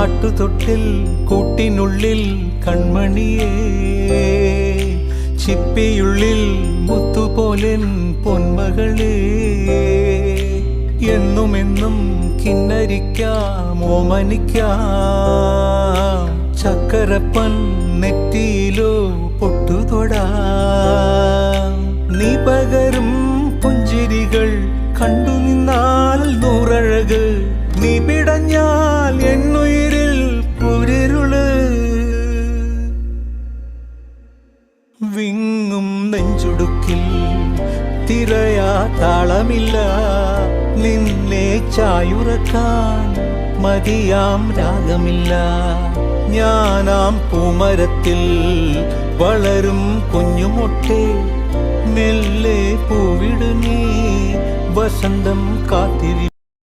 ആട്ടുതൊട്ടിൽ കൂട്ടിനുള്ളിൽ കൺമണിയേ, ചിപ്പിയുള്ളിൽ മുത്തുപോലെൻ പൊന്മകളേ, എന്നുമെന്നും കിന്നരിക്കാം ഓമനിക്കാം, ചക്കരപ്പൻ നെറ്റിയിലോ പൊട്ടുതൊടാം. നീ പകരും പുഞ്ചിരികൾ കണ്ടു നിന്നാൽ നൂറഴക്, നീ പിടഞ്ഞാൽ എന്നുയിരിൽ കുരിരുള്. വിങ്ങും നെഞ്ചുടുക്കിൽ തിരയാ താളമില്ല, നിന്നെ ചായുറക്കാൻ മതിയാം രാഗമില്ല. ഞാനാം പൂമരത്തിൽ വളരും കുഞ്ഞുമൊട്ടേ, മെല്ലെ പൂവിടു നീ വസന്തം കാത്തിരി.